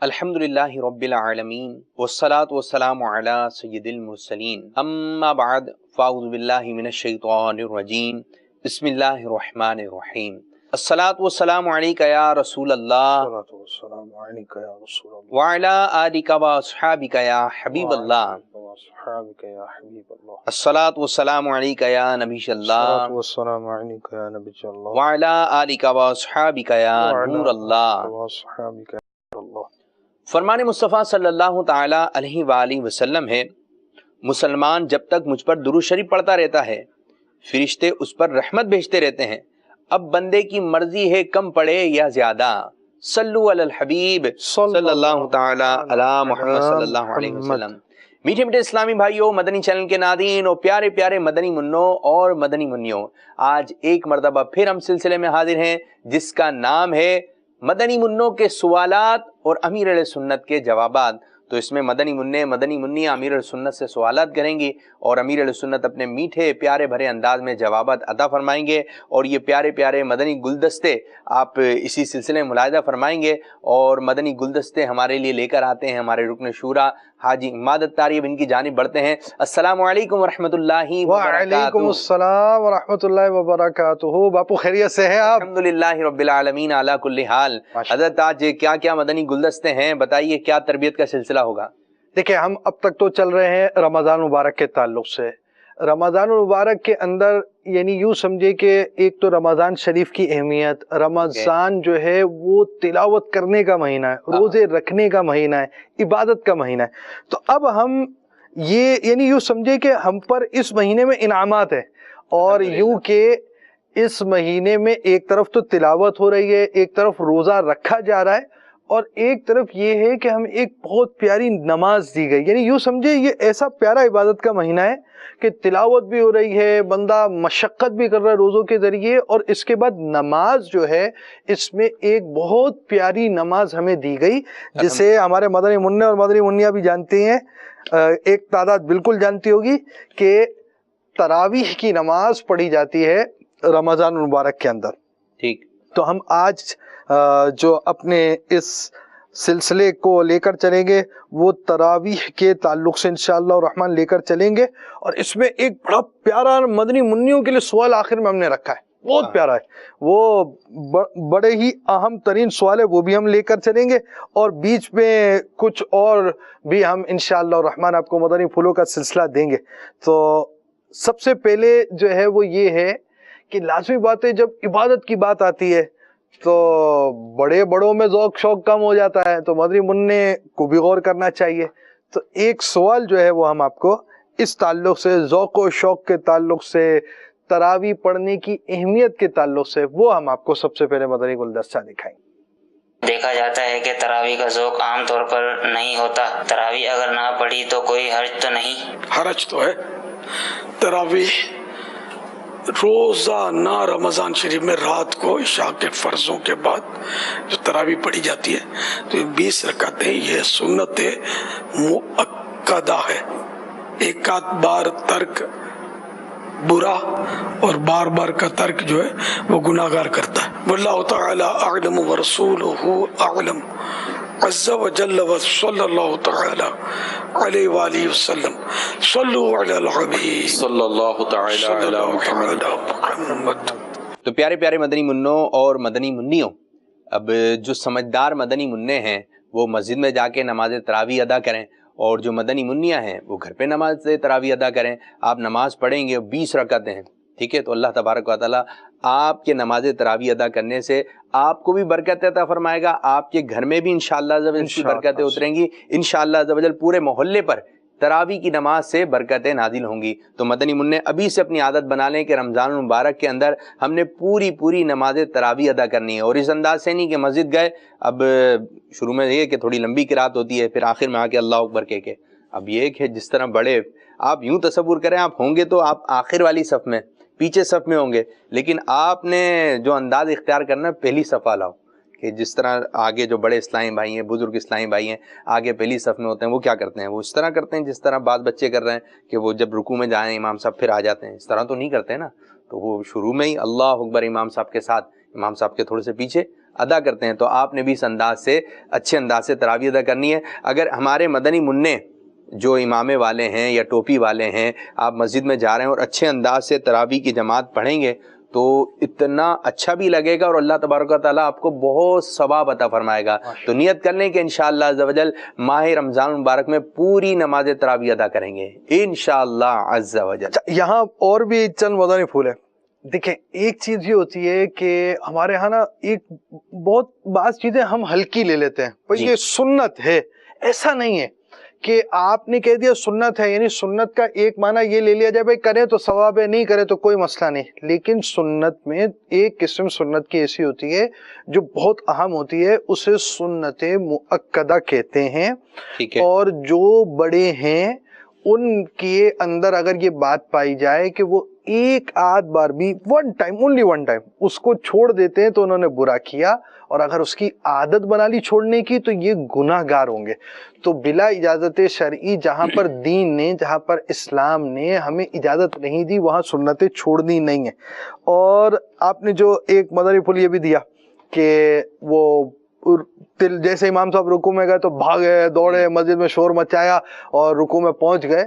الحمدللہ رب العالمین والصلاة والسلام علی سید المرسلین اما بعد فاعوذ باللہ من الشیطان الرجیم بسم اللہ الرحمن الرحیم الصلاة والسلام علیک یا رسول اللہ وعلی آلک و اصحابک یا حبیب اللہ الصلاة والسلام علیک یا نبی اللہ وعلی آلک و اصحابک یا نور اللہ۔ فرمان مصطفیٰ صلی اللہ تعالی علیہ وآلہ وسلم ہے، مسلمان جب تک مجھ پر درود شریف پڑھتا رہتا ہے فرشتے اس پر رحمت بھیجتے رہتے ہیں، اب بندے کی مرضی ہے کم پڑھے یا زیادہ۔ صلوا علی الحبیب صلی اللہ تعالی علی محمد صلی اللہ علیہ وسلم۔ میٹھے میٹھے اسلامی بھائیوں، مدنی چینل کے ناظرین اور پیارے پیارے مدنی منوں اور مدنی منیوں، آج ایک مرتبہ پھر ہم سلسلے میں حاضر ہیں جس کا نام ہے مدنی منوں کے سوالات اور امیر اہل سنت کے جوابات۔ تو اس میں مدنی منع مدنی منیاں امیر اہل سنت سے سوالات کریں گی اور امیر اہل سنت اپنے میٹھے پیارے بھرے انداز میں جوابات عطا فرمائیں گے، اور یہ پیارے پیارے مدنی گلدستے آپ اسی سلسلے میں ملاحظہ فرمائیں گے۔ اور مدنی گلدستے ہمارے لیے لے کر آتے ہیں ہمارے رکن شورا حاجی اتاری، اب ان کی جانب بڑھتے ہیں۔ السلام علیکم ورحمۃ اللہ وبرکاتہ۔ وعلیکم السلام ورحمۃ اللہ وبرکاتہ۔ باپو خیریت سے ہیں آپ؟ الحمدللہ رب العالمین علی کل حال۔ حضرت آج کیا کیا مدنی گلدستے ہیں بتائیے، کیا تربیت کا سلسلہ ہوگا؟ دیکھیں، ہم اب تک تو چل رہے ہیں رمضان مبارک کے تعلق سے۔ رمضان مبارک کے اندر یعنی یوں سمجھے کہ ایک تو رمضان شریف کی اہمیت، رمضان جو ہے وہ تلاوت کرنے کا مہینہ ہے، روزے رکھنے کا مہینہ ہے، عبادت کا مہینہ ہے۔ تو اب ہم یہ یعنی یوں سمجھے کہ ہم پر اس مہینے میں انعامات ہیں، اور یوں کہ اس مہینے میں ایک طرف تو تلاوت ہو رہی ہے، ایک طرف روزہ رکھا جا رہا ہے، اور ایک طرف یہ ہے کہ ہم ایک بہت پیاری نماز دی گئی۔ یعنی یوں سمجھے یہ ایسا پیارا عبادت کا مہینہ ہے کہ تلاوت بھی ہو رہی ہے، بندہ مشقت بھی کر رہا ہے روزوں کے ذریعے، اور اس کے بعد نماز جو ہے اس میں ایک بہت پیاری نماز ہمیں دی گئی، جسے ہمارے مدنی منع اور مدنی منیہ بھی جانتے ہیں، ایک تعداد بالکل جانتی ہوگی کہ تراویح کی نماز پڑھی جاتی ہے رمضان مبارک کے اندر۔ ٹھیک، تو ہم آج جو اپنے اس سلسلے کو لے کر چلیں گے وہ تراویح کے تعلق سے انشاءاللہ الرحمن لے کر چلیں گے، اور اس میں ایک بڑا پیارا مدنی منیوں کے لیے سوال آخر میں ہم نے رکھا ہے، بہت پیارا ہے، وہ بڑے ہی اہم ترین سوال ہے، وہ بھی ہم لے کر چلیں گے، اور بیچ میں کچھ اور بھی ہم انشاءاللہ الرحمن آپ کو مدنی پھولوں کا سلسلہ دیں گے۔ تو سب سے پہلے جو ہے وہ یہ ہے کہ لازمی بات ہے جب عبادت کی بات آتی ہے تو بڑے بڑوں میں ذوق شوق کم ہو جاتا ہے، تو مدنی منع کو بھی غور کرنا چاہیے۔ تو ایک سوال جو ہے وہ ہم آپ کو اس تعلق سے، ذوق و شوق کے تعلق سے، تراویح پڑھنے کی اہمیت کے تعلق سے، وہ ہم آپ کو سب سے پہلے مدنی گلدستہ دکھائیں گے۔ دیکھا جاتا ہے کہ تراویح کا ذوق عام طور پر نہیں ہوتا، تراویح اگر نہ پڑھی تو کوئی حرج تو نہیں؟ حرج تو ہے۔ تراویح روزانہ رمضان شریف میں رات کو عشاء کے فرضوں کے بعد جو تراویح پڑھی جاتی ہے تو 20 رکعتیں، یہ سنت مؤکدہ ہے۔ ایک آدھ بار ترک برا، اور بار بار کا ترک جو ہے وہ گناہگار کرتا ہے۔ واللہ تعالی اعلم ورسولہ اعلم عز وجل وصلی اللہ تعالی علیہ وآلہ وسلم صلوا علی الحبیب صلی اللہ تعالی علی محمد۔ تو پیارے پیارے مدنی منوں اور مدنی منیوں، اب جو سمجھدار مدنی منع ہیں وہ مسجد میں جا کے نماز تراویح ادا کریں، اور جو مدنی منیہ ہیں وہ گھر پہ نماز تراویح ادا کریں۔ آپ نماز پڑھیں گے 20 رکعتیں ہیں، ٹھیک ہے، تو اللہ تبارک و تعالیٰ آپ کے نماز تراویح ادا کرنے سے آپ کو بھی برکت عطا فرمائے گا، آپ کے گھر میں بھی انشاءاللہ عز و جل کی برکتیں اتریں گی، انشاءاللہ عز و جل پورے محلے پر تراویح کی نماز سے برکتیں نازل ہوں گی۔ تو مدنی منع ابھی سے اپنی عادت بنا لیں کہ رمضان المبارک کے اندر ہم نے پوری نماز تراویح ادا کرنی ہے، اور اس انداز سے نہیں کہ مسجد گئے، اب شروع میں یہ کہ تھوڑی لمبی قرات ہوتی ہے، پھر آخر میں آ کے اللہ اکبر کہہ کے، اب یہ کہ جس طرح بڑے آپ یوں تصور کریں، آپ ہوں گے تو آپ آخر والی صف میں، پیچھے صف میں ہوں گے، لیکن آپ نے جو انداز اختیار کرنا ہے پہلی صف والا ہو، کہ جس طرح آگے جو بڑے اسلامی بھائی ہیں، بزرگ اسلامی بھائی ہیں، آگے پہلی صف میں ہوتے ہیں، وہ کیا کرتے ہیں؟ وہ اس طرح کرتے ہیں جس طرح بعض بچے کر رہے ہیں کہ وہ جب رکوع میں جائیں امام صاحب پھر آ جاتے ہیں، اس طرح تو نہیں کرتے نا۔ تو وہ شروع میں ہی اللہ اکبر امام صاحب کے ساتھ، امام صاحب کے تھوڑے سے پیچھے ادا کرتے ہیں تو آپ نے بھی اس انداز سے اچھے انداز سے تراویح ادا کرنی ہے. اگر ہمارے مدنی منع جو امامے والے ہیں یا ٹوپی والے ہیں آپ مسجد میں جا رہے ہیں اور اچھے انداز سے تراویح کی جماعت پڑھیں گے تو اتنا اچھا بھی لگے گا اور اللہ تبارک و تعالیٰ آپ کو بہت ثواب عطا فرمائے گا. تو نیت کر لیں کہ انشاءاللہ عز و جل ماہ رمضان المبارک میں پوری نماز تراویح ادا کریں گے انشاءاللہ عز و جل. یہاں اور بھی چند مدنی پھول ہیں. دیکھیں ایک چیز یہ ہوتی ہے کہ ہمارے ہاں نا ایک بہت بعض چیزیں ہم ہلکی لے لیتے ہیں. بھائی یہ سنت ہے، ایسا نہیں ہے کہ آپ نے کہہ دیا سنت ہے یعنی سنت کا ایک معنی یہ لے لیا جائے بھائی کرے تو ثواب ہے، نہیں کرے تو کوئی مسئلہ نہیں. لیکن سنت میں ایک قسم سنت کی ایسی ہوتی ہے جو بہت اہم ہوتی ہے، اسے سنت مؤکدہ کہتے ہیں. اور جو بڑے ہیں ان کے اندر اگر یہ بات پائی جائے کہ وہ ایک آدھ بار بھی ون ٹائم اس کو چھوڑ دیتے ہیں تو انہوں نے برا کیا، اور اگر اس کی عادت بنا لی چھوڑنے کی تو یہ گناہ گار ہوں گے. تو بلا اجازت شرعی جہاں پر دین نے، جہاں پر اسلام نے ہمیں اجازت نہیں دی وہاں سنتیں چھوڑنی نہیں ہیں. اور آپ نے جو ایک مدنی پھول یہ بھی دیا کہ وہ جیسے امام صاحب رکوع میں گئے تو بھاگے دوڑے مسجد میں شور مچایا اور رکوع میں پہنچ گئے،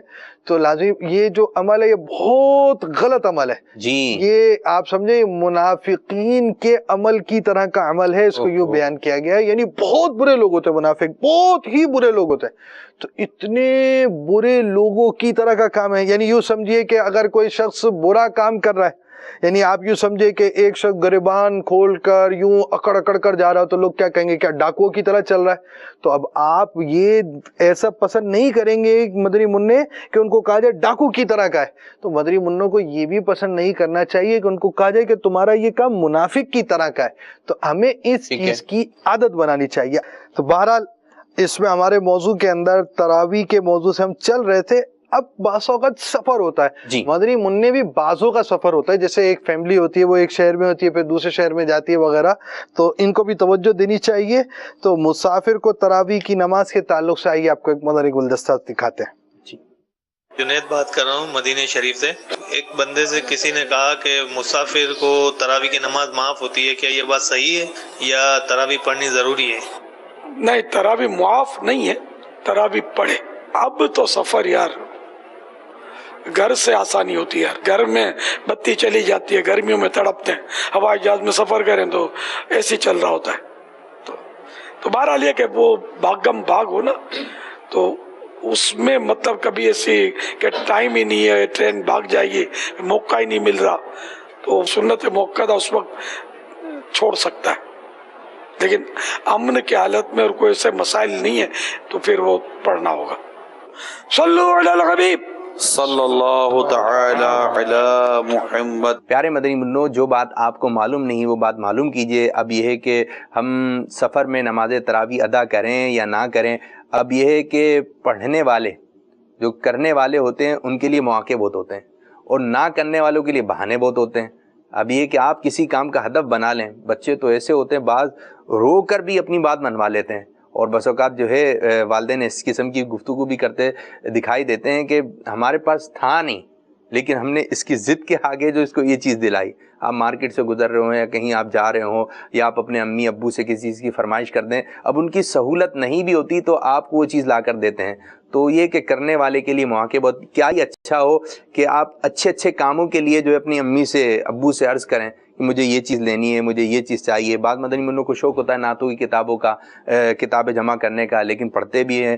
تو لازم یہ جو عمل ہے یہ بہت غلط عمل ہے جی. یہ آپ سمجھے منافقین کے عمل کی طرح کا عمل ہے، اس کو یوں بیان کیا گیا ہے. یعنی بہت برے لوگ ہوتے ہیں منافق، بہت ہی برے لوگ ہوتے ہیں. تو اتنے برے لوگوں کی طرح کا کام ہے. یعنی یوں سمجھیے کہ اگر کوئی شخص برا کام کر رہا ہے، یعنی آپ یوں سمجھے کہ ایک شخص گریبان کھول کر یوں اکڑ کر جا رہا ہو تو لوگ کیا کہیں گے، کیا ڈاکوؤں کی طرح چل رہا ہے. تو اب آپ یہ ایسا پسند نہیں کریں گے مدنی منع کہ ان کو کہا جائے ڈاکو کی طرح کا ہے. تو مدنی منوں کو یہ بھی پسند نہیں کرنا چاہیے کہ ان کو کہا جائے کہ تمہارا یہ کام منافق کی طرح کا ہے. تو ہمیں اس چیز کی عادت بنانی چاہیے. تو بہرحال اس میں ہمارے موضوع کے اندر تراویح کے موضوع سے ہم چل رہے تھے. اب بعض اوقات سفر ہوتا ہے مدنی منع بھی بعضوں کا سفر ہوتا ہے، جیسے ایک فیملی ہوتی ہے وہ ایک شہر میں ہوتی ہے پھر دوسرے شہر میں جاتی ہے وغیرہ، تو ان کو بھی توجہ دینی چاہیے. تو مسافر کو تراویح کی نماز کے تعلق سے آئیے آپ کو ایک مدنی گلدستہ دکھاتے ہیں. جنید بات کر رہا ہوں مدینہ شریف سے. ایک بندے سے کسی نے کہا کہ مسافر کو تراویح کی نماز معاف ہوتی ہے، کیا یہ بات صحیح ہے یا تراویح پڑھنی ضروری ہے؟ نہیں، تراویح معاف نہیں ہے، تراویح پڑھے. اب تو سفر یار گھر سے آسانی ہوتی ہے. گھر میں بتی چلی جاتی ہے، گرمیوں میں تڑپتے ہیں، ہوائی جہاز میں سفر کریں تو ایسی چل رہا ہوتا ہے. تو بہرحال یہ کہ وہ بھاگم بھاگ ہو نا، تو اس میں مطلب کبھی ایسی کہ ٹائم ہی نہیں ہے، ٹرین بھاگ جائے گی، موقع ہی نہیں مل رہا، تو سنت موقع اس وقت چھوڑ سکتا ہے. لیکن امن کی حالت میں اور کوئی ایسے مسائل نہیں ہے تو پھر وہ پڑھنا ہوگا. صلوا علی الحبیب صلی اللہ تعالی علی محمد. پیارے مدنی منو، جو بات آپ کو معلوم نہیں وہ بات معلوم کیجئے. اب یہ ہے کہ ہم سفر میں نماز تراویح ادا کریں یا نہ کریں، اب یہ ہے کہ پڑھنے والے جو کرنے والے ہوتے ہیں ان کے لیے مواقع بہت ہوتے ہیں اور نہ کرنے والوں کے لیے بہانے بہت ہوتے ہیں. اب یہ کہ آپ کسی کام کا ہدف بنا لیں. بچے تو ایسے ہوتے ہیں بعض رو کر بھی اپنی بات منوا لیتے ہیں، اور بس اوقات جو ہے والدین اس قسم کی گفتگو بھی کرتے دکھائی دیتے ہیں کہ ہمارے پاس تھا نہیں لیکن ہم نے اس کی ضد کے آگے جو اس کو یہ چیز دلائی. آپ مارکیٹ سے گزر رہے ہوں یا کہیں آپ جا رہے ہوں یا آپ اپنے امی ابو سے کسی چیز کی فرمائش کر دیں، اب ان کی سہولت نہیں بھی ہوتی تو آپ کو وہ چیز لا کر دیتے ہیں. تو یہ کہ کرنے والے کے لیے مواقع بہت، کیا ہی اچھا ہو کہ آپ اچھے اچھے کاموں کے لیے جو ہے اپنی امی سے ابو سے عرض کریں کہ مجھے یہ چیز لینی ہے، مجھے یہ چیز چاہیے. بعض مدنی منوں کو شوق ہوتا ہے نعتوں کی کتابوں کا، کتابیں جمع کرنے کا، لیکن پڑھتے بھی ہیں.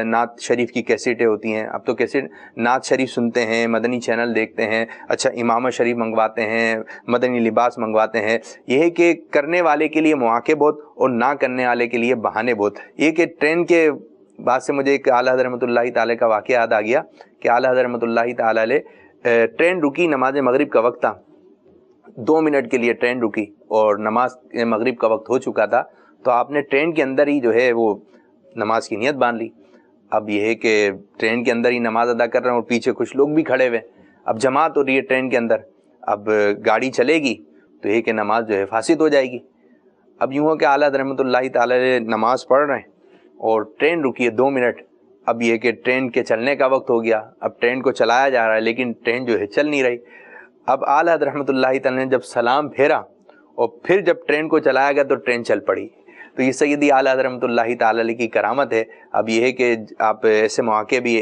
نعت شریف کی کیسٹیں ہوتی ہیں، اب تو کیسٹ نعت شریف سنتے ہیں، مدنی چینل دیکھتے ہیں، اچھا امامہ شریف منگواتے ہیں، مدنی لباس منگواتے ہیں. یہ ہے کہ کرنے والے کے لیے مواقع بہت اور نہ کرنے والے کے لیے بہانے بہت. یہ کہ ٹرین کے بات سے مجھے ایک اعلیٰ حضرت رحمۃ اللہ تعالی کا واقعہ یاد آ گیا کہ اعلیٰ حضرت رحمۃ اللہ تعالی علیہ ٹرین رکی، نماز مغرب کا وقت تھا، 2 منٹ کے لیے ٹرین رکی اور نماز مغرب کا وقت ہو چکا تھا. تو آپ نے ٹرین کے اندر ہی جو ہے وہ نماز کی نیت باندھ لی. اب یہ ہے کہ ٹرین کے اندر ہی نماز ادا کر رہے ہیں اور پیچھے کچھ لوگ بھی کھڑے ہوئے. اب جماعت ہو رہی ہے ٹرین کے اندر، اب گاڑی چلے گی تو یہ کہ نماز جو ہے فاسد ہو جائے گی. اب یوں ہو کہ اعلیٰ حضرت رحمۃ اللہ تعالی نماز پڑھ رہے ہیں اور ٹرین رکی ہے 2 منٹ. اب یہ کہ ٹرین کے چلنے کا وقت ہو گیا، اب ٹرین کو چلایا جا رہا ہے لیکن ٹرین جو ہے چل نہیں رہی. اب اعلیٰ حضرت رحمۃ اللہ تعالی نے جب سلام پھیرا اور پھر جب ٹرین کو چلایا گیا تو ٹرین چل پڑی. تو یہ سیدی اعلیٰ حضرت رحمۃ اللہ تعالی علیہ کی کرامت ہے. اب یہ ہے کہ آپ ایسے مواقع بھی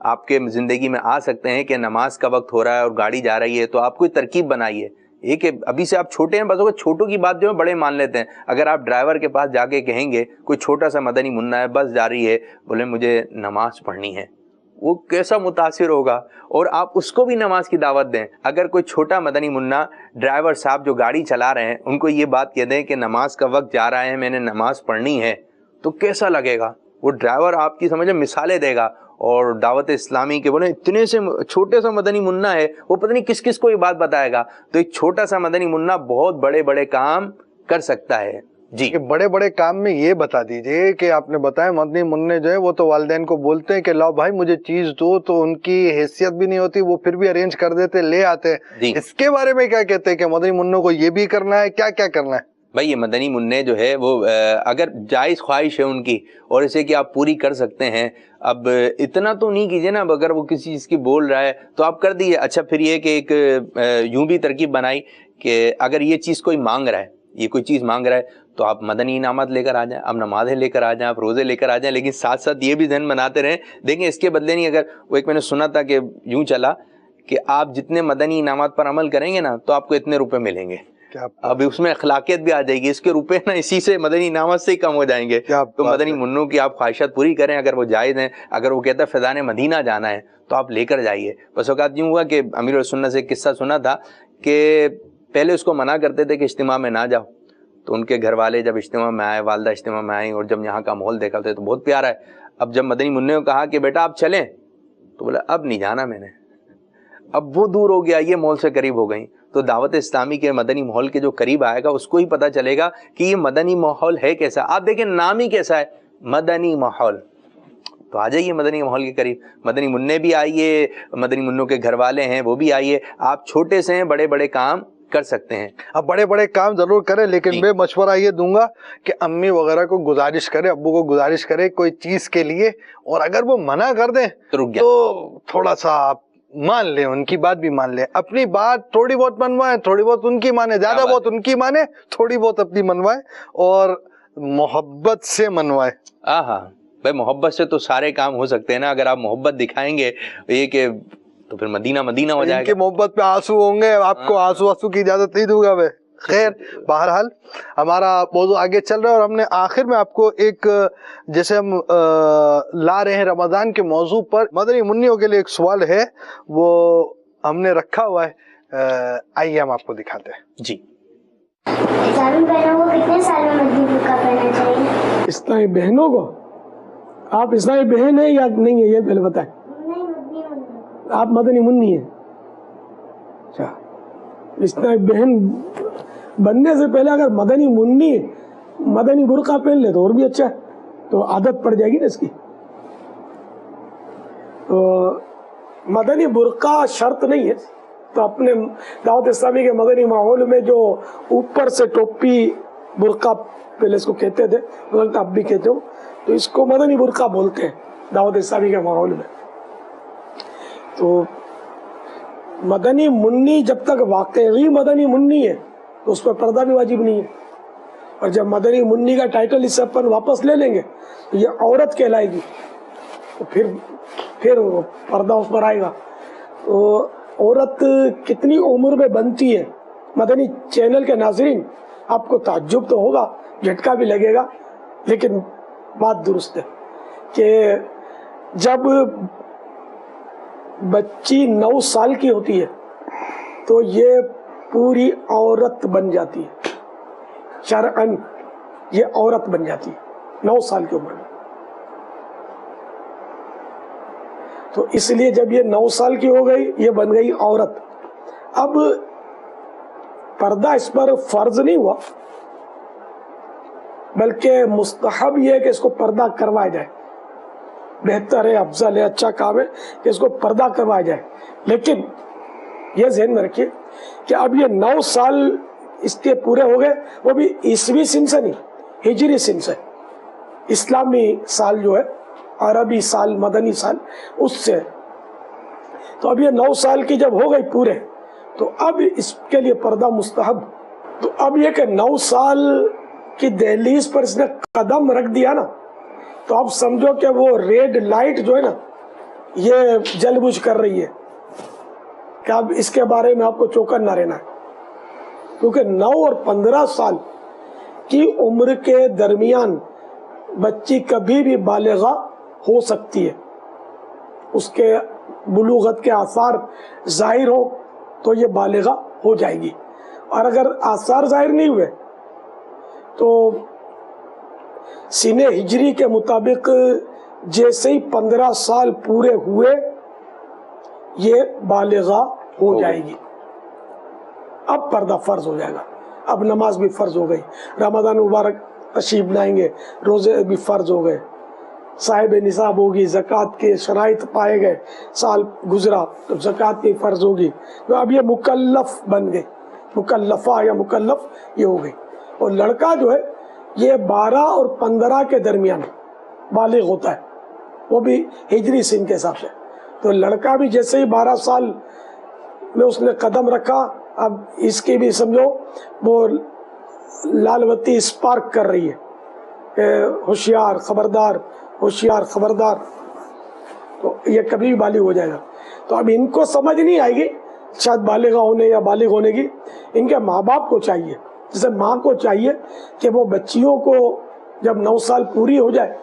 آپ کے زندگی میں آ سکتے ہیں کہ نماز کا وقت ہو رہا ہے اور گاڑی جا رہی ہے, تو آپ کوئی ترکیب بنائیے. یہ کہ ابھی سے آپ چھوٹے ہیں, بس چھوٹوں کی بات جو ہے بڑے مان لیتے ہیں. اگر آپ ڈرائیور کے پاس جا کے کہیں گے کوئی چھوٹا سا مدنی منا ہے, بس جا رہی ہے, بولے مجھے نماز پڑھنی ہے, وہ کیسا متاثر ہوگا. اور آپ اس کو بھی نماز کی دعوت دیں. اگر کوئی چھوٹا مدنی منا ڈرائیور صاحب جو گاڑی چلا رہے ہیں ان کو یہ بات کہہ دیں کہ نماز کا وقت جا رہا ہے, میں نے نماز پڑھنی ہے, تو کیسا لگے گا. وہ ڈرائیور آپ کی سمجھے مثالیں دے گا. اور دعوت اسلامی کے بولے اتنے سے چھوٹے سا مدنی منا ہے, وہ پتہ نہیں کس کس کو یہ بات بتائے گا. تو ایک چھوٹا سا مدنی منا بہت بڑے بڑے کام کر سکتا ہے. جی بڑے بڑے کام میں یہ بتا دیجئے کہ آپ نے بتایا مدنی منع جو ہے وہ تو والدین کو بولتے ہیں کہ لاؤ بھائی مجھے چیز دو, تو ان کی حیثیت بھی نہیں ہوتی, وہ پھر بھی ارینج کر دیتے, لے آتے. اس کے بارے میں کیا کہتے ہیں کہ مدنی منوں کو یہ بھی کرنا ہے, کیا کیا کرنا ہے؟ بھائی یہ مدنی منع جو ہے وہ اگر جائز خواہش ہے ان کی اور اسے کہ آپ پوری کر سکتے ہیں, اب اتنا تو نہیں کیجیے نا. اب اگر وہ کسی چیز کی بول رہا ہے تو آپ کر دیجیے. اچھا پھر یہ کہ ایک یوں بھی ترکیب بنائی کہ اگر یہ چیز کوئی مانگ رہا ہے, یہ کوئی چیز مانگ رہا ہے, تو آپ مدنی انعامات لے کر آ جائیں, آپ نمازیں لے کر آ جائیں, آپ روزے لے کر آ جائیں, لیکن ساتھ ساتھ یہ بھی ذہن بناتے رہیں. دیکھیں اس کے بدلے نہیں, اگر وہ ایک میں نے سنا تھا کہ یوں چلا کہ آپ جتنے مدنی انعامات پر عمل کریں گے نا تو آپ کو اتنے روپے ملیں گے. اب اس میں اخلاقیت بھی آ جائے گی, اس کے روپے نا اسی سے مدنی انعامات سے ہی کم ہو جائیں گے. تو مدنی منوں کی آپ خواہشات پوری کریں اگر وہ جائز ہیں. اگر وہ کہتا ہے فیضان مدینہ جانا ہے تو آپ لے کر جائیے. بس اوقات یوں ہوا کہ امیر سنت سے ایک قصہ سنا تھا کہ پہلے اس کو منع کرتے تھے کہ اجتماع میں نہ جاؤ, تو ان کے گھر والے جب اجتماع میں آئے, والدہ اجتماع میں آئیں, اور جب یہاں کا ماحول دیکھا تو بہت پیارا ہے. اب جب مدنی منع کو کہا کہ بیٹا آپ چلیں, تو بولا اب نہیں جانا میں نے, اب وہ دور ہو گیا, یہ ماحول سے قریب ہو گئیں. تو دعوت اسلامی کے مدنی ماحول کے جو قریب آئے گا اس کو ہی پتہ چلے گا کہ یہ مدنی ماحول ہے کیسا. آپ دیکھیں نام ہی کیسا ہے, مدنی ماحول. تو آ جائیے مدنی ماحول کے قریب. مدنی منع بھی آئیے, مدنی منوں کے گھر والے ہیں وہ بھی آئیے. آپ چھوٹے سے ہیں بڑے بڑے کام کر سکتے ہیں. اب بڑے بڑے کام ضرور کریں, لیکن میں مشورہ یہ دوں گا کہ امی وغیرہ کو گزارش کرے, ابو کو گزارش کرے کوئی چیز کے لیے, اور اگر وہ منع کر دیں تو تھوڑا سا آپ مان لیں, ان کی بات بھی مان لیں. اپنی بات تھوڑی بہت منوائیں, تھوڑی بہت ان کی مانیں, زیادہ بہت ان کی مانیں, تھوڑی بہت اپنی منوائیں, اور محبت سے منوائیں. ہاں بھائی محبت سے تو سارے کام ہو سکتے ہیں نا. اگر آپ محبت دکھائیں گے یہ کہ تو پھر مدینہ مدینہ ہو جائے گا. ان کی محبت پہ آنسو ہوں گے, آپ کو آنسو کی اجازت نہیں دوں گا میں. خیر بہرحال ہمارا موضوع آگے چل رہا ہے, اور ہم نے آخر میں آپ کو ایک جیسے ہم لا رہے ہیں رمضان کے موضوع پر, مدنی منوں کے لیے ایک سوال ہے وہ ہم نے رکھا ہوا ہے, آئیے ہم آپ کو دکھاتے ہیں. جی اسلامی بہنوں کو کتنے سال میں مدنی برقع پہننا چاہیے؟ اسلامی بہنوں کو, آپ اسلامی بہن ہیں یا نہیں ہے یہ پہلے بتائیں. آپ مدنی منی ہیں. اچھا, اسلامی بہن بننے سے پہلے اگر مدنی منی مدنی برقع پہن لے تو اور بھی اچھا ہے, تو عادت پڑ جائے گی نا اس کی. تو مدنی برقع شرط نہیں ہے, تو اپنے دعوت اسلامی کے مدنی ماحول میں جو اوپر سے ٹوپی برقع پہلے اس کو کہتے تھے, اب بھی کہتے ہو, تو اس کو مدنی برقع بولتے ہیں دعوت اسلامی کے ماحول میں. تو مدنی منی جب تک واقعی مدنی منی ہے تو اس پر پردہ بھی واجب نہیں ہے, اور جب مدنی منی کا ٹائٹل اس سے اپن واپس لے لیں گے تو یہ عورت کہلائے گی, تو پھر پردہ اس پر آئے گا. تو عورت کتنی عمر میں بنتی ہے, مدنی چینل کے ناظرین آپ کو تعجب تو ہوگا, جھٹکا بھی لگے گا, لیکن بات درست ہے کہ جب بچی 9 سال کی ہوتی ہے تو یہ پوری عورت بن جاتی ہے, شرعاً یہ عورت بن جاتی ہے 9 سال کی عمر میں. تو اس لیے جب یہ 9 سال کی ہو گئی یہ بن گئی عورت. اب پردہ اس پر فرض نہیں ہوا, بلکہ مستحب یہ ہے کہ اس کو پردہ کروایا جائے. بہتر ہے, افضل ہے, اچھا کام ہے کہ اس کو پردہ کروایا جائے. لیکن یہ ذہن میں رکھیے کہ اب یہ 9 سال اس کے پورے ہو گئے, وہ بھی عیسوی سن سے نہیں, ہجری سن سے, اسلامی سال جو ہے, عربی سال, مدنی سال, اس سے. تو اب یہ 9 سال کی جب ہو گئی پورے, تو اب اس کے لیے پردہ مستحب. تو اب یہ کہ 9 سال کی دہلیز پر اس نے قدم رکھ دیا نا، تو اب سمجھو کہ وہ ریڈ لائٹ جو ہے نا یہ جل بجھ کر رہی ہے کہ اب اس کے بارے میں آپ کو چوکن نہ رہنا ہے، کیونکہ 9 اور 15 سال کی عمر کے درمیان بچی کبھی بھی بالغہ ہو سکتی ہے، اس کے بلوغت کے آثار ظاہر ہو تو یہ بالغہ ہو جائے گی، اور اگر آثار ظاہر نہیں ہوئے تو سینہ ہجری کے مطابق جیسے ہی 15 سال پورے ہوئے یہ بالغہ ہو جائے گی، اب پردہ فرض ہو جائے گا، اب نماز بھی فرض ہو گئی، رمضان مبارک تشریف لائیں گے، روزے بھی فرض ہو گئے، صاحب نصاب ہوگی، زکوٰۃ کے شرائط پائے گئے، سال گزرا تو زکوٰۃ بھی فرض ہوگی، تو اب یہ مکلف بن گئے، مکلفہ یا مکلف یہ ہو گئی۔ اور لڑکا جو ہے یہ 12 اور 15 کے درمیان بالغ ہوتا ہے، وہ بھی ہجری سن کے حساب سے، تو لڑکا بھی جیسے ہی 12 سال میں اس نے قدم رکھا، اب اس کی بھی سمجھو وہ لال بتی اسپارک کر رہی ہے کہ ہوشیار خبردار، ہوشیار خبردار، تو یہ کبھی بھی بالغ ہو جائے گا۔ تو اب ان کو سمجھ نہیں آئے گی شاید بالغہ ہونے یا بالغ ہونے کی، ان کے ماں باپ کو چاہیے، جیسے ماں کو چاہیے کہ وہ بچیوں کو جب 9 سال پوری ہو جائے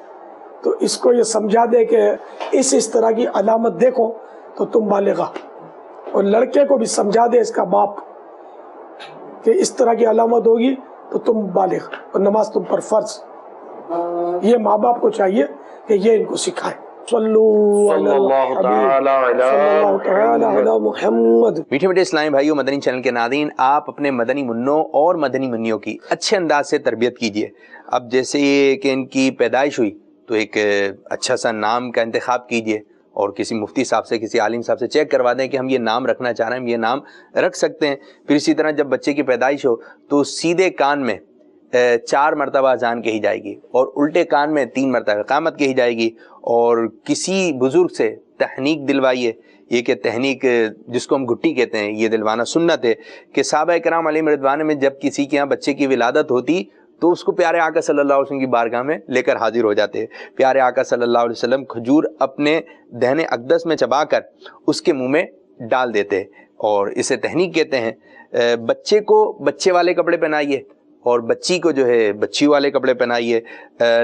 تو اس کو یہ سمجھا دے کہ اس طرح کی علامت دیکھو تو تم بالغہ، اور لڑکے کو بھی سمجھا دے اس کا باپ کہ اس طرح کی علامت ہوگی تو تم بالغ اور نماز تم پر فرض۔ یہ ماں باپ کو چاہیے کہ یہ ان کو سکھائیں۔ صلوا علی الحبیب صلی اللہ علی محمد۔ میٹھے میٹھے اسلامی بھائیوں، مدنی چینل کے ناظرین، آپ اپنے مدنی منوں اور مدنی منیوں کی اچھے انداز سے تربیت کیجئے۔ اب جیسے یہ کہ ان کی پیدائش ہوئی تو ایک اچھا سا نام کا انتخاب کیجئے، اور کسی مفتی صاحب سے، کسی عالم صاحب سے چیک کروا دیں کہ ہم یہ نام رکھنا چاہ رہے ہیں، ہم یہ نام رکھ سکتے ہیں۔ پھر اسی طرح جب بچے کی پیدائش ہو تو سیدھے کان میں 4 مرتبہ اذان کہی جائے گی، اور الٹے کان میں 3 مرتبہ اقامت کہی جائے گی، اور کسی بزرگ سے تحنیک دلوائیے۔ یہ کہ تحنیک جس کو ہم گھٹی کہتے ہیں، یہ دلوانا سنت ہے کہ صحابہ کرام علیہم رضوان میں جب کسی کے یہاں بچے کی ولادت ہوتی تو اس کو پیارے آقا صلی اللہ علیہ وسلم کی بارگاہ میں لے کر حاضر ہو جاتے ہیں۔ پیارے آقا صلی اللہ علیہ وسلم کھجور اپنے دہنے اقدس میں چبا کر اس کے منہ میں ڈال دیتے، اور اسے تحنیک کہتے ہیں۔ بچے کو بچے والے کپڑے پہنائیے، اور بچی کو جو ہے بچی والے کپڑے پہنائیے،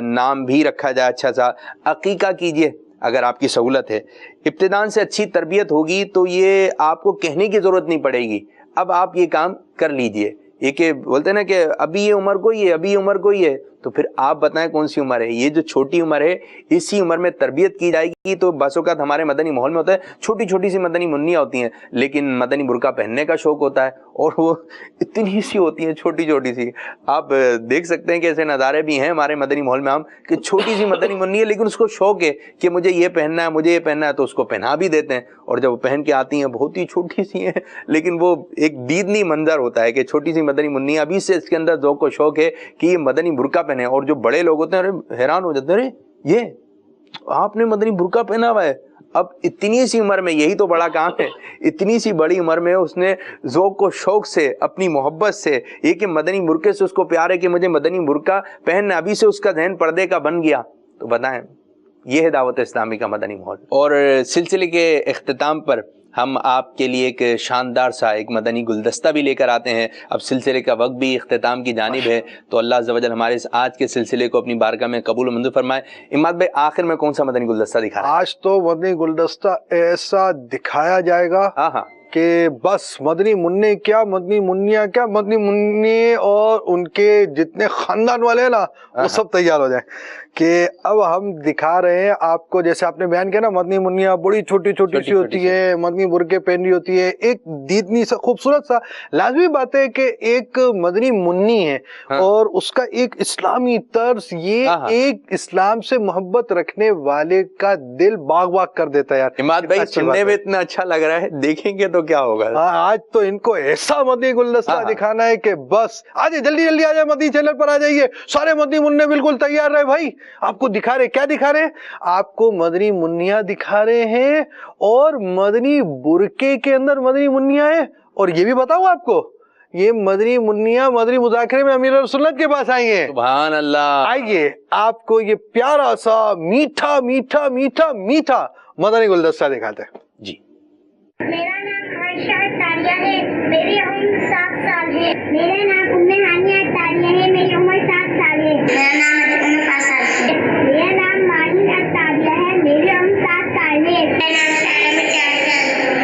نام بھی رکھا جائے اچھا سا، عقیقہ کیجئے اگر آپ کی سہولت ہے۔ ابتداء سے اچھی تربیت ہوگی تو یہ آپ کو کہنے کی ضرورت نہیں پڑے گی، اب آپ یہ کام کر لیجئے۔ یہ کہ بولتے ہیں نا کہ ابھی یہ عمر کوئی ہے، ابھی یہ عمر کوئی ہے، تو پھر آپ بتائیں کون سی عمر ہے؟ یہ جو چھوٹی عمر ہے اسی عمر میں تربیت کی جائے گی۔ تو بعض اوقات ہمارے مدنی ماحول میں ہوتا ہے چھوٹی چھوٹی سی مدنی منیاں ہوتی ہیں، لیکن مدنی برقع پہننے کا شوق ہوتا ہے، اور وہ اتنی سی ہوتی ہیں چھوٹی چھوٹی سی۔ آپ دیکھ سکتے ہیں کہ ایسے نظارے بھی ہیں ہمارے مدنی ماحول میں عام کہ چھوٹی سی مدنی منی ہے لیکن اس کو شوق ہے کہ مجھے یہ پہننا ہے، مجھے یہ پہننا ہے، تو اس کو پہنا بھی دیتے ہیں، اور جب وہ پہن کے آتی ہیں بہت ہی چھوٹی سی ہیں، لیکن وہ ایک دیدنی منظر ہوتا ہے کہ چھوٹی سی مدنی منی ابھی سے اس کے اندر ذوق و شوق ہے کہ یہ مدنی برقع پہنے، اور جو بڑے لوگ ہوتے ہیں حیران ہو جاتے ہیں، ارے یہ آپ نے مدنی برقع پہنا ہوا ہے۔ اب اتنی سی عمر میں یہی تو بڑا کام ہے، اتنی سی بڑی عمر میں اس نے ذوق و شوق سے، اپنی محبت سے، یہ کہ مدنی برقعے سے اس کو پیار ہے کہ مجھے مدنی برقع پہننا، ابھی سے اس کا ذہن پردے کا بن گیا۔ تو بتائیں، یہ ہے دعوت اسلامی کا مدنی ماحول۔ اور سلسلے کے اختتام پر ہم آپ کے لیے ایک شاندار سا ایک مدنی گلدستہ بھی لے کر آتے ہیں۔ اب سلسلے کا وقت بھی اختتام کی جانب ہے، تو اللہ عز و جل ہمارے اس آج کے سلسلے کو اپنی بارگاہ میں قبول و منظور فرمائے۔ اماد بھائی، آخر میں کون سا مدنی گلدستہ دکھا رہے ہیں؟ آج تو مدنی گلدستہ ایسا دکھایا جائے گا کہ بس مدنی منع کیا، مدنی منیاں کیا، مدنی منی اور ان کے جتنے خاندان والے ہیں نا وہ سب تیار ہو جائیں کہ اب ہم دکھا رہے ہیں آپ کو، جیسے آپ نے بیان کیا نا، مدنی منیاں بڑی چھوٹی چھوٹی سی ہوتی ہے، مدنی برقعے پہن رہی ہوتی ہے، ایک دیدنی سا خوبصورت سا۔ لازمی بات ہے کہ ایک مدنی منی ہے اور اس کا ایک اسلامی طرز، یہ ایک اسلام سے محبت رکھنے والے کا دل باغ باغ کر دیتا ہے یار۔ اماد بھائی، سننے میں اتنا اچھا لگ رہا ہے، دیکھیں گے تو کیا ہوگا۔ آج تو ان کو ایسا مدنی گلدستہ دکھانا ہے کہ بس آجائے، جلدی جلدی آجائے، مدنی چینل پر آ جائیے، سارے مدنی منع بالکل تیار رہے بھائی۔ آپ کو دکھا رہے، کیا دکھا رہے ہیں؟ آپ کو مدنی منیاں دکھا رہے ہیں، اور مدنی برقعے کے اندر مدنی منیاں ہیں۔ اور یہ بھی بتاؤں آپ کو، یہ مدنی منیا مدنی مذاکرے میں امیر سنت کے پاس آئی ہیں. سبحان اللہ. آئیے آپ کو یہ پیارا سا میٹھا میٹھا میٹھا میٹھا مدنی گلدستہ دکھاتے ہیں. جی. میرا نام عائشہ اطاریہ ہے، میری عمر 7 سال ہے. میرا نام ہانیہ اطاریہ ہے، میری عمر 7 سال ہے. میرا نام عمر 5 سال ہے. میرا نام مانی اطاریہ ہے، میری عمر 7 سال ہے.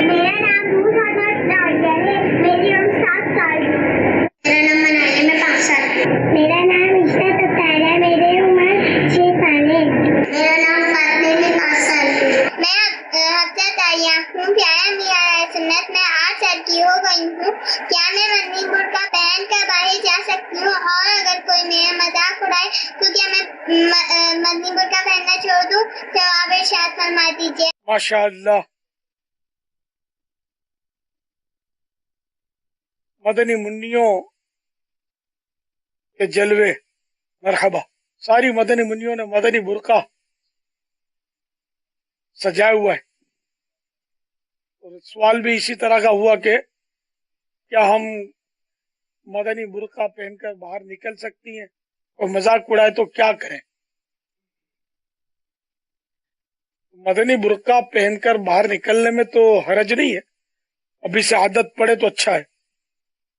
میرا نام محمد اطاریہ ہے، میری عمر 7 سال ہے. میرا نام منایا میں 5 سال ہے. میرا نام عشرت اطاریہ ہے، میری عمر 6 سال ہے. میرا نام فاطمہ میں 5 سال ہے. میں حفظہ اطاریہ ہوں. پیارا امیر اہل سنت، میں 8 سال کی ہو گئی ہوں. کیا میں مدنی برقع پہن کر باہر جا سکتی ہوں؟ اور اگر کوئی میرا مذاق اڑائے تو کیا میں مدنی برقع پہننا چھوڑ دوں؟ جواب ارشاد فرما دیجیے. ماشاء اللہ. مدنی منیوں کے جلوے، مرحبا. ساری مدنی منیوں نے مدنی برقع سجایا ہوا ہے. اور سوال بھی اسی طرح کا ہوا کہ کیا ہم مدنی برقع پہن کر باہر نکل سکتی ہیں؟ اور مذاق اڑائے تو کیا کریں؟ مدنی برقع پہن کر باہر نکلنے میں تو حرج نہیں ہے، ابھی سے عادت پڑے تو اچھا ہے.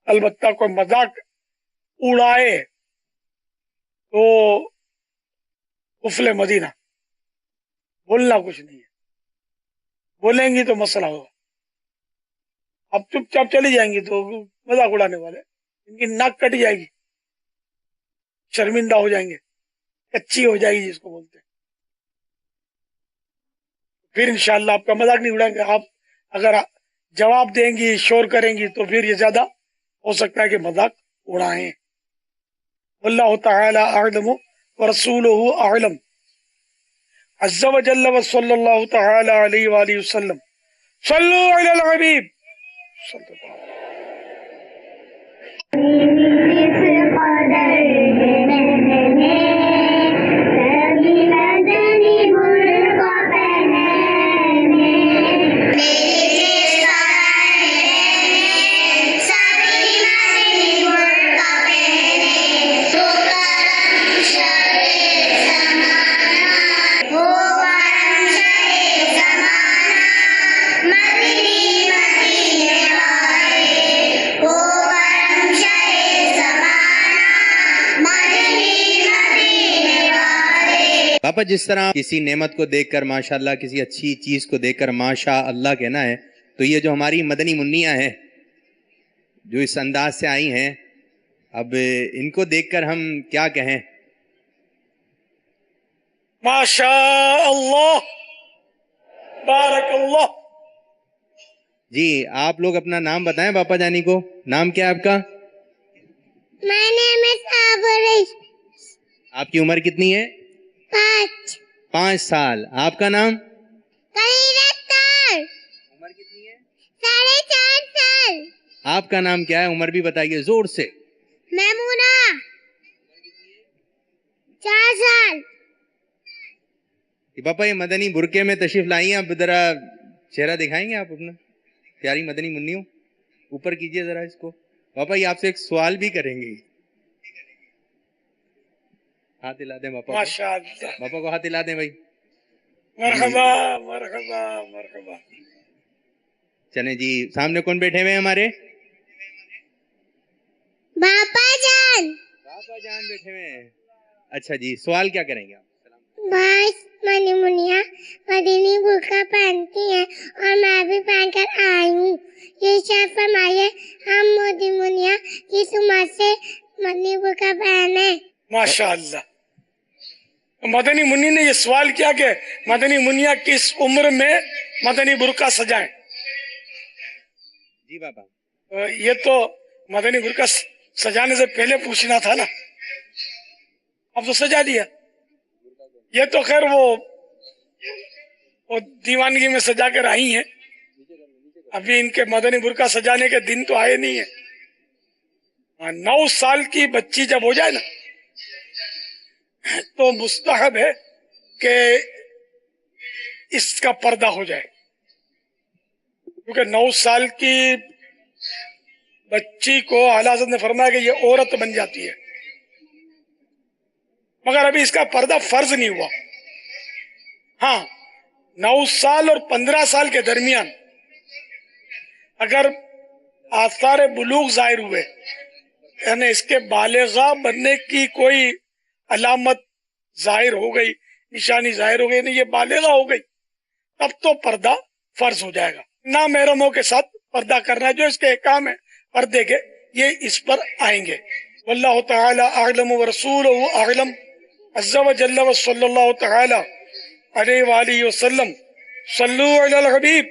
البتہ کوئی مذاق اڑائے تو قفل مدینہ، بولنا کچھ نہیں ہے. بولیں گی تو مسئلہ ہوگا. اب چپ چاپ چلی جائیں گی تو مذاق اڑانے والے ان کی ناک کٹ جائے گی، شرمندہ ہو جائیں گے، کچی ہو جائے گی جس کو بولتے ہیں. پھر انشاءاللہ آپ کا مذاق نہیں اڑائیں گے. آپ اگر جواب دیں گی، شور کریں گی تو پھر یہ زیادہ ہو سکتا ہے کہ مذاق اڑائیں. واللہ تعالی اعلم ورسولہ اعلم. عز و جل و صلی اللہ تعالی علیہ وآلہ وسلم. صلوا علی الحبیب. پاپا جس طرح کسی نعمت کو دیکھ کر ماشاءاللہ، کسی اچھی چیز کو دیکھ کر ماشاء اللہ کہنا ہے، تو یہ جو ہماری مدنی منیاں ہیں جو اس انداز سے آئی ہیں، اب ان کو دیکھ کر ہم کیا کہیں؟ ماشاء اللہ، بارک اللہ. جی آپ لوگ اپنا نام بتائیں پاپا جانی کو. نام کیا ہے آپ کا؟ My name is Abarish. آپ کی عمر کتنی ہے؟ 5 سال. آپ کا نام؟ عمر کتنی ہے؟ 4.5 سال. آپ کا نام کیا ہے؟ عمر بھی بتائیے زور سے. میمونہ. 4 سال. پاپا یہ مدنی برقعے میں تشریف لائی ہیں، اب ذرا چہرہ دکھائیں گے آپ اپنا؟ پیاری مدنی منیوں اوپر کیجئے ذرا اس کو. پاپا یہ آپ سے ایک سوال بھی کریں گے. ہاتھ ہلا دیں پاپا. ماشاءاللہ. پاپا کو ہاتھ ہلا دیں بھائی. مرحبا مرحبا مرحبا. چلیں جی، سامنے کون بیٹھے ہوئے ہیں ہمارے؟ باپا جان. پاپا جان بیٹھے ہوئے ہیں. اچھا جی، سوال کیا کریں گے آپ؟ بس منی منیا مدنی برقع پہنتی ہیں اور میں بھی پہن کر آئی ہوں. یہ شاید فرمائیے ہم مدنی منیا کس عمر سے مدنی برقع پہنے؟ ماشاءاللہ. مدنی منی نے یہ سوال کیا کہ مدنی منیا کس عمر میں مدنی برقع سجائیں. جی بابا. یہ تو مدنی برقع سجانے سے پہلے پوچھنا تھا نا، اب تو سجا دیا. یہ تو خیر وہ دیوانگی میں سجا کر آئی ہیں، ابھی ان کے مدنی برقع سجانے کے دن تو آئے نہیں ہیں. 9 سال کی بچی جب ہو جائے نا تو مستحب ہے کہ اس کا پردہ ہو جائے، کیونکہ 9 سال کی بچی کو اعلی حضرت نے فرمایا کہ یہ عورت بن جاتی ہے، مگر ابھی اس کا پردہ فرض نہیں ہوا. ہاں 9 سال اور 15 سال کے درمیان اگر آثار بلوغ ظاہر ہوئے، یعنی اس کے بالغہ بننے کی کوئی علامت ظاہر ہو گئی، نشانی ظاہر ہو گئی، یعنی یہ بالغہ ہو گئی، تب تو پردہ فرض ہو جائے گا. نامحرموں کے ساتھ پردہ کرنا جو اس کے احکام ہے پردے کے، یہ اس پر آئیں گے. واللہ تعالی اعلم ورسولہ اعلم عز وجل وصلی اللہ تعالی علیہ وآلہ وسلم. صلوا علی الحبیب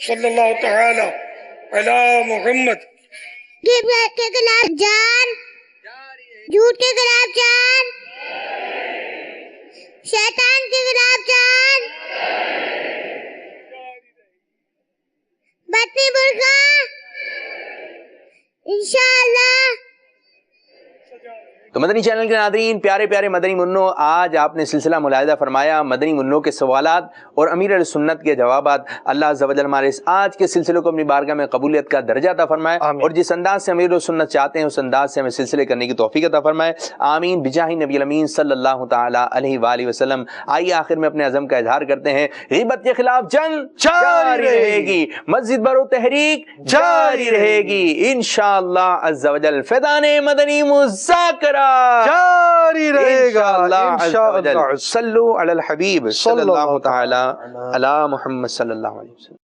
صلی اللہ تعالی علی محمد. کے خلاف جان، جھوٹ کے خلاف جان، شیطان کے خلاف جان، بطنی برقع انشاءاللہ. تو مدنی چینل کے ناظرین، پیارے پیارے مدنی منوں، آج آپ نے سلسلہ ملاحظہ فرمایا مدنی منوں کے سوالات اور امیر اہل سنت کے جوابات. اللہ عز و جل ہمارے اس آج کے سلسلے کو اپنی بارگاہ میں قبولیت کا درجہ عطا فرمائے، اور جس انداز سے امیر سنت چاہتے ہیں اس انداز سے ہمیں سلسلے کرنے کی توفیق عطا فرمائے. آمین بجاہ نبی الامین صلی اللہ تعالی علیہ وآلہ وسلم. آئیے آخر میں اپنے عزم کا اظہار کرتے ہیں. غیبت کے خلاف جنگ جاری رہے گی، مسجد برو تحریک جاری رہے گی انشاءاللہ عز و جل. فیضان مدنی مذاکرہ جاری رہے گا انشاءاللہ. صلوا علی الحبیب صلی اللہ تعالی علی محمد صلی اللہ علیہ وسلم.